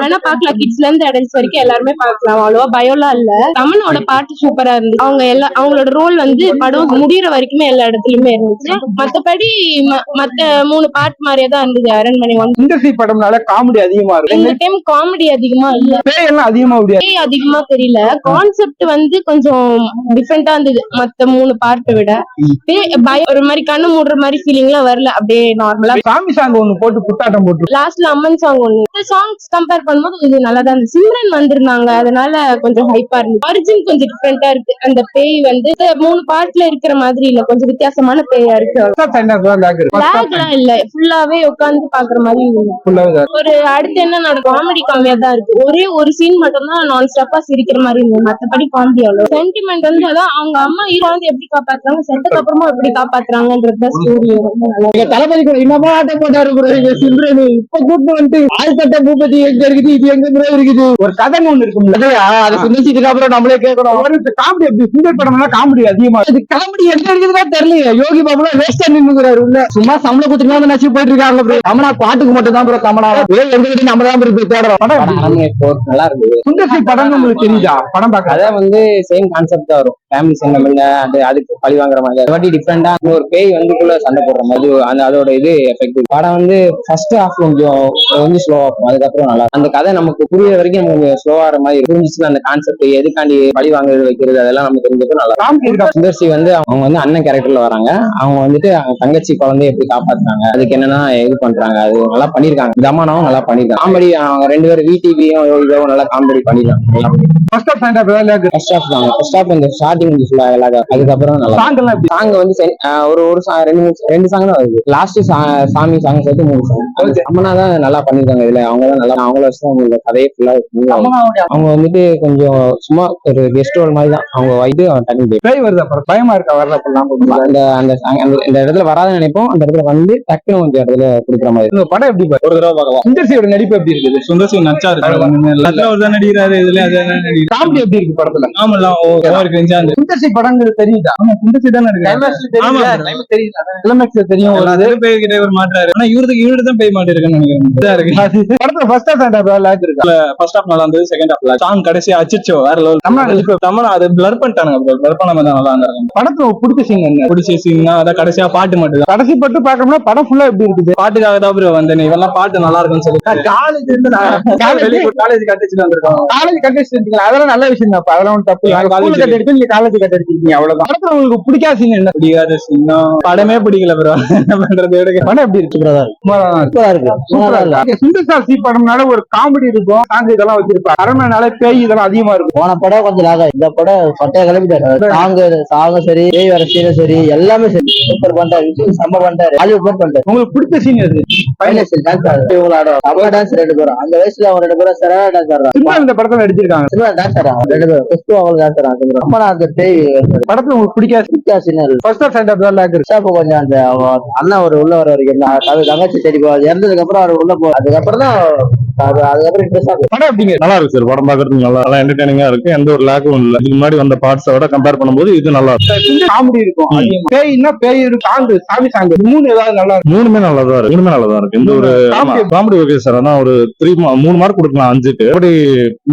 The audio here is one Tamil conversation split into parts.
வேணா பாக்கலாம், கிட்ஸ்ல இருந்து அடல்ட்ஸ் வரைக்கும் எல்லாருமே பாக்கலாம், அவ்வளவா பயோலாம் இல்ல. தமனோட பாட்டு சூப்பரா இருந்துச்சு. அவங்களோட ரோல் வந்து படம் முடியற வரைக்குமே எல்லா இடத்துலயுமே இருந்துச்சு. மத்தபடி மத்த 3 பார்ட் மாதிரியே தான் இருந்தது அரண்மனை 1. இந்த படம்னால காமெடி அதிகமா இருக்கு. இந்த டைம் காமெடி அதிகமா இல்ல, பேய் எல்லாம் அதிகமா தெரியல. கான்செப்ட் வந்து கொஞ்சம் டிஃபரெண்டா இருந்தது மத்த 3 பார்ட்டை விட. ஒரு மாதிரி கண்ணு மூடுற மாதிரி ஃபீலிங்லாம் வரல, அப்படியே நார்மலா. சாமி சாங் ஒண்ணு போட்டு புத்தாட்டம் போட்டு லாஸ்ட்ல அம்மன் சாங் ஒண்ணு. இந்த சாங்ஸ் கம்பேர் பண்ணும்போது இது நல்லா தான் இருந்துச்சு. சிம்ரன் வந்திருந்தாங்க, அதனால கொஞ்சம் ஹைப்பா இருந்துச்சு. ஆரிஜின் கொஞ்சம் டிஃபரெண்டா இருக்கு. அந்த பேய் வந்து 3 பார்ட்ல இருக்கிற மாதிரி இல்ல, கொஞ்சம் வித்தியாசமான பேயா இருக்கு. லாக்லாம் இல்ல, ஃபுல்லாவே உட்கார்ந்து பாக்குற மாதிரி ஒரு. அடுத்து என்ன நடக்கும், காமெடி கம்மியா தான் இருக்கு. ஒரே ஒரு சீன் மட்டும் தான் நான் ஸ்டாப்பா சிரிக்கிற மாதிரி இருந்தது, மத்தபடி காமெடி அவ்வளவு. சென்டிமெண்ட் வந்து அதான் அவங்க அம்மா ஹீரோ வந்து எப்படி காப்பாத்துறாங்க, செட்டக்கு அப்புறமா எப்படி காப்பாத்துறாங்கன்றது ஸ்டோரி. தளபதி கூட இன்னமா ஆட்டம் போட்டாரு சிம்ரன். இப்ப கூட்டு வந்து ஆழ்கட்ட பூபதி எங்க இருக்குது, இது எங்க இருக்குது, ஒரு கதை ஒண்ணு இருக்கும்ல, அதை சிந்திச்சதுக்கு அப்புறம் நம்மளே கேட்கணும். காமெடி எப்படி சிங்கர் படம் காமெடி அதிகமா காமெடி எங்க இருக்குதுன்னா தெரியல. யோகி பாபுல வேஸ்டா நின்னுறாரு உள்ள, சும்மா சம்பளம் கொடுத்துட்டு நச்சு போயிட்டு இருக்காங்க. தமனா பாட்டுக்கு மட்டும் தான் ப்ரோ, தமனா எங்க நம்ம தான் தேடுறோம். நல்லா இருக்கு. சுந்தர்சி படம் உங்களுக்கு தெரியுதா? படம் பார்க்க அதான் வந்து சேம் கான்செப்ட் தான் வரும், ஃபேமிலி சென்டிமெண்ட், அதுக்கு பழி வாங்குற மாதிரி. வாட்டி டிஃப்ரெண்டா ஒரு பேய் வந்துக்குள்ள சண்டை போடுற மாதிரி அதோட இது எஃபெக்ட். படம் வந்து ஃபர்ஸ்ட் ஹாஃப் கொஞ்சம் வந்து ஸ்லோ ஆகும், அதுக்கப்புறம் நல்லா அந்த கதை நமக்கு புரியுற வரைக்கும் நமக்கு ஸ்லோ ஆகிற மாதிரி புரிஞ்சிச்சுன்னா அந்த கான்செப்ட் எதுக்காண்டி பழி வாங்குறது வைக்கிறது அதெல்லாம் நம்ம தெரிஞ்சப்போ நல்லா. சுந்தர்சி வந்து அவங்க வந்து அண்ணன் கேரக்டர்ல வராங்க. அவங்க வந்துட்டு அவங்க தங்கச்சி குழந்தைய எப்படி காப்பாத்துறாங்க, அதுக்கு என்னன்னா இது பண்றாங்க, அது நல்லா பண்ணிருக்காங்க. தமானாவும் நல்லா பண்ணிருக்காங்க. காமெடி அவங்க 2 பேரும் விடிவியும் யோகிதாவும் நல்லா காமெடி பண்ணிருக்காங்க. அதுக்கப்புறம் நல்லா சாங் வந்து ஒரு 2 சாங் தான் வருது. லாஸ்ட் சாமி சாங் சேர்த்து 3 சாங். அம்மனா தான் நல்லா பண்ணிருக்காங்க. இதுல அவங்க தான் நல்லா, அவங்கள வச்சு கதையை ஃபுல்லா அவங்க வந்துட்டு கொஞ்சம் சும்மா ஒரு கெஸ்ட் ரோல் மாதிரி தான். அவங்க இது பேய் வருது, அப்புறம் பயமா இருக்கா வரல. அந்த இடத்துல வராதுன்னு நினைப்போம், அந்த இடத்துல வந்து டக்குனு கொஞ்சம் இடத்துல கொடுக்குற மாதிரி. படம் எப்படி ஒரு தடவை பார்க்கலாம். சுந்தர்சியோட நடிப்பு எப்படி இருக்குது? சுந்தர்சி நச்சா இருக்கு, நடிக்கிறாரு. இதுல காமெடி எப்படி இருக்கு படத்துல? சுந்தர்சி படங்கள் தெரியுதா? சுந்தர்சி தானே தெரியும். மாட்டாரு, ஆனா இவருக்கு தான் பேய் மாட்டிருக்குன்னு நினைக்கிறேன். படத்துல ஃபர்ஸ்ட் ஹாஃப் நல்லா இருந்தது, செகண்ட் ஹாஃப் சாங் கடைசி அச்சிச்சோ வேற லெவல். தமிழ் அது பிளர் பண்ணிட்டானுங்க, பிளர் பண்ணாம தான் நல்லா இருந்தாங்க. படத்துல பிடிச்ச சீன் என்ன? பிடிச்ச சீன் அதான் கடைசியா பாட்டு மட்டும் தான். கடைசி பாட்டு பாக்கணும்னா படம் ஃபுல்லா எப்படி இருக்குது? பாட்டுக்காக தான் ப்ரோ வந்தேன். இவெல்லாம் பாட்டு நல்லா இருக்குன்னு சொல்லி காலேஜ் கட்டிச்சு வந்திருக்காங்க. காலேஜ் கட்டிச்சு அதெல்லாம் நல்ல விஷயம் தான், அதெல்லாம் தப்பு. காலேஜ் கட்டிருக்கீங்க அவ்வளவுதான். படத்துல உங்களுக்கு பிடிக்காத சீன் என்ன? பிடிக்காத சீன் படமே பிடிக்கல ப்ரோ. என்ன பண்றது? படம் எப்படி இருக்கு? சுந்தர்சி படம்னால ஒரு காமெடி இருக்கும், சாங் இதெல்லாம் வச்சிருப்பாங்க. அரண்மனைனால பேய் இதெல்லாம் அதிகமா இருக்கும். போன படம் கொஞ்சம் லாக, இந்த படம் பட்டைய கிளம்பிட்டாரு. சாங்கும் சரி, பேய் வர சீனும் சரி, எல்லாமே சரி சூப்பர் பண்றாரு. செம்ம பண்றாரு, பண்றாரு. உங்களுக்கு பிடிச்ச சீன் எது? டான்ஸ் 2 பேரும் அந்த வயசுல அவங்க 2 பேரும் சரா டான்ஸ் ஆடுறாங்க. இந்த படத்துல நடிச்சிருக்காங்க, டான்ஸ் ஆடுறாங்க 2 பேரும். அந்த பேய் படத்துல உங்களுக்கு பிடிக்காத சீன் கொஞ்சம் அந்த அண்ணா ஒரு உள்ள வர வரைக்கும் தங்கச்சி சரி இறந்ததுக்கு அப்புறம் அவர் உள்ள போ, அதுக்கப்புறம் தான் படம் எப்படிங்க? நல்லா இருக்கு சார், படம் பாக்குறதுக்கு நல்லா என்டர்டைனிங்கா இருக்கு, எந்த ஒரு லேக்கும் இல்ல. இதுக்கு முன்னாடி வந்த பார்ட்ஸை விட கம்பேர் பண்ணும்போது இது நல்லா இருக்கு. காமெடி இருக்கும், பேய்னா பேய் சாங், சாமி சாங், 3 ஏதாவது நல்லா இருக்கு. 3மே நல்லா தான் இருக்கு, 3மே நல்லா தான் இருக்கு. இந்த ஒரு காமெடி ஓகே சார், ஆனா ஒரு 3 மார்க் கொடுக்கலாம் 5க்கு. அப்படி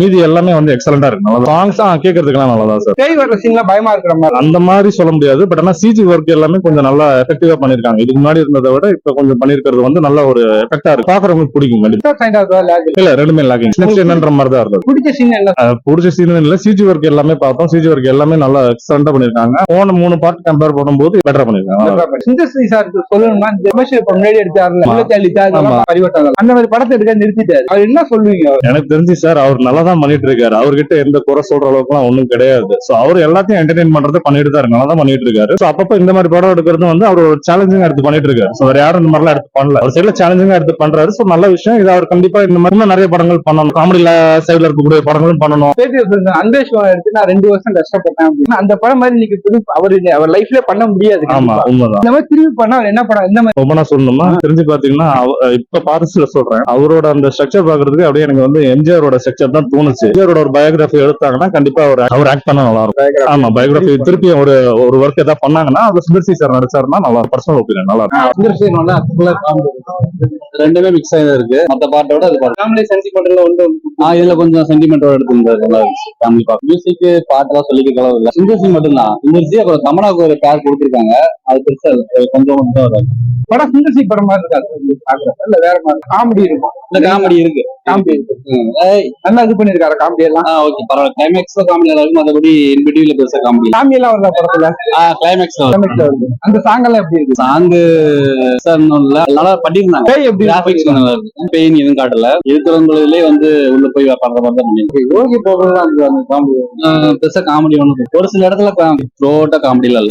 மீதி எல்லாமே வந்து எக்ஸலண்டா இருக்கு. சாங்ஸ் கேட்கறதுக்குலாம் நல்லா தான் சார். பேய் வர சீன்ல பயமா இருக்கிற மாதிரி அந்த மாதிரி சொல்ல முடியாது, பட் ஆனா சிஜி ஒர்க் எல்லாமே கொஞ்சம் நல்லா எஃபெக்டிவா பண்ணிருக்காங்க. இதுக்கு முன்னாடி இருந்ததை விட இப்ப கொஞ்சம் பண்ணிருக்கிறது வந்து நல்ல ஒரு எஃபெக்டா இருக்கு, பாக்குறவங்களுக்கு பிடிக்கும். இல்ல 2மே லாகிங் என்னன்ற மாதிரி தான் இருக்கு. பிடிச்ச சீன் இல்ல, சிஜி ஒர்க் எல்லாமே பார்த்தோம். சிஜி ஒர்க் எல்லாமே நல்லா எக்ஸலண்டா பண்ணிருக்காங்க. போன 3 பார்ட் கம்பேர் பண்ணும்போது பெட்டரா பண்ணிருக்காங்க. சுந்தர்சி சார் சொல்லணும்னா முன்னாடி எடுத்தாரு அந்த மாதிரி படத்தை எடுக்க நிறுத்திட்டாரு. அவர் என்ன சொல்லுவீங்க? எனக்கு தெரிஞ்சு சார் அவர் நல்லா தான் பண்ணிட்டு இருக்காரு, அவர்கிட்ட எந்த குறை சொல்ற அளவுக்கு எல்லாம் ஒண்ணும் கிடையாது. சோ அவர் எல்லாத்தையும் என்டர்டைன் பண்றதை பண்ணிட்டு தான் நல்லா தான் பண்ணிட்டு இருக்காரு. சோ அப்பப்ப இந்த மாதிரி படம் எடுக்கிறது வந்து அவர் ஒரு சேலஞ்சிங்கா எடுத்து பண்ணிட்டு இருக்காரு. சோ வேற யாரும் இந்த மாதிரி எல்லாம் எடுத்து பண்ணல, அவர் சைட்ல சேலஞ்சிங்கா எடுத்து பண்றாரு. சோ நல்ல விஷயம் இது. அவர் கண்டிப்பா இந்த மாதிரி நிறைய படங்கள் பண்ணணும், காமெடி சைட்ல இருக்கக்கூடிய படங்களும் பண்ணணும். அன்பேஸ்வரன் எடுத்து நான் 2 வருஷம் கஷ்டப்பட்டேன் அப்படின்னா அந்த படம் மாதிரி இன்னைக்கு அவர் லைஃப்ல பண்ண முடியாது. ஆமா உண்மைதான். இந்த மாதிரி திரும்பி பண்ணா என்ன படம் இந்த மாதிரி ரொம்ப நான் சொல்லணுமா தெரிஞ்சு பாத்தீங்கன்னா இப்ப பாரஸ்ல சொல்றேன், அவரோட அந்த ஸ்ட்ரக்சர் பாக்குறதுக்கு அப்படியே எனக்கு வந்து எம்ஜிஆரோட ஸ்ட்ரக்சர் தான் தோணுச்சு. எம்ஜிஆரோட ஒரு பயோகிராஃபி எடுத்தாங்கன்னா கண்டிப்பா அவர் ஆக்ட் பண்ண நல்லா இருக்கும். ஆமா பயோகிராஃபி திருப்பி ஒரு ஒர்க் ஏதாவது பண்ணாங்கன்னா அது சுந்தர் சி சார் நடிச்சாருன்னா நல்லா பர்சனல் ஒப்பீனியன் நல்லா இருக்கும். சுந்தர் சி நல்லா ரெண்டுமே மிக்ஸ் ஆகி தான் இருக்கு. மத்த பாட்டோட அது ஃபேமிலி சென்டிமெண்ட்ல வந்து இதுல கொஞ்சம் சென்டிமெண்டோட எடுத்துருந்தாரு. நல்லா இருந்துச்சு ஃபேமிலி பாட்டு. மியூசிக் பாட்டெல்லாம் சொல்லிக்க அளவு இல்ல. சுந்தர் சி மட்டும்தான். சுந்தர் சி அப்புறம் தமனாக்கு ஒரு பேர் கொடுத்துருக்காங்க. அது பெருசா கொஞ்சம் மட்டும் வராது. படம் சுந்தர் சி படம் மாதிரி இருக்காது இல்ல வேற மாதிரி காமெடி இருக்கும். இந்த காமெடி இருக்கு. நல்லா இது பண்ணிருக்காரு காமெடி எல்லாம். ஓகே பரவாயில்ல. கிளைமேக்ஸ்ல காமெடி இருக்கும். மற்றபடி இன்பிடிவில பெருசா காமெடி. காமெடி எல்லாம் வருதா படத்துல? கிளைமேக்ஸ்ல வருது. அந்த சாங் எல்லாம் எப்படி இருக்கு? சாங்கு நல்லா பண்ணிருந்தாங்க. கிராபிக்ஸ் நல்லா இருக்கு. பெயின் எதுவும் காட்டல. இருக்கிறவங்களே வந்து உள்ள போய் பண்ற மாதிரி தான் பண்ணிருக்கு. யோகி போகிறது அந்த காமெடி பெருசா காமெடி ஒண்ணு ஒரு சில இடத்துல ரோட்டா காமெடி இல்ல.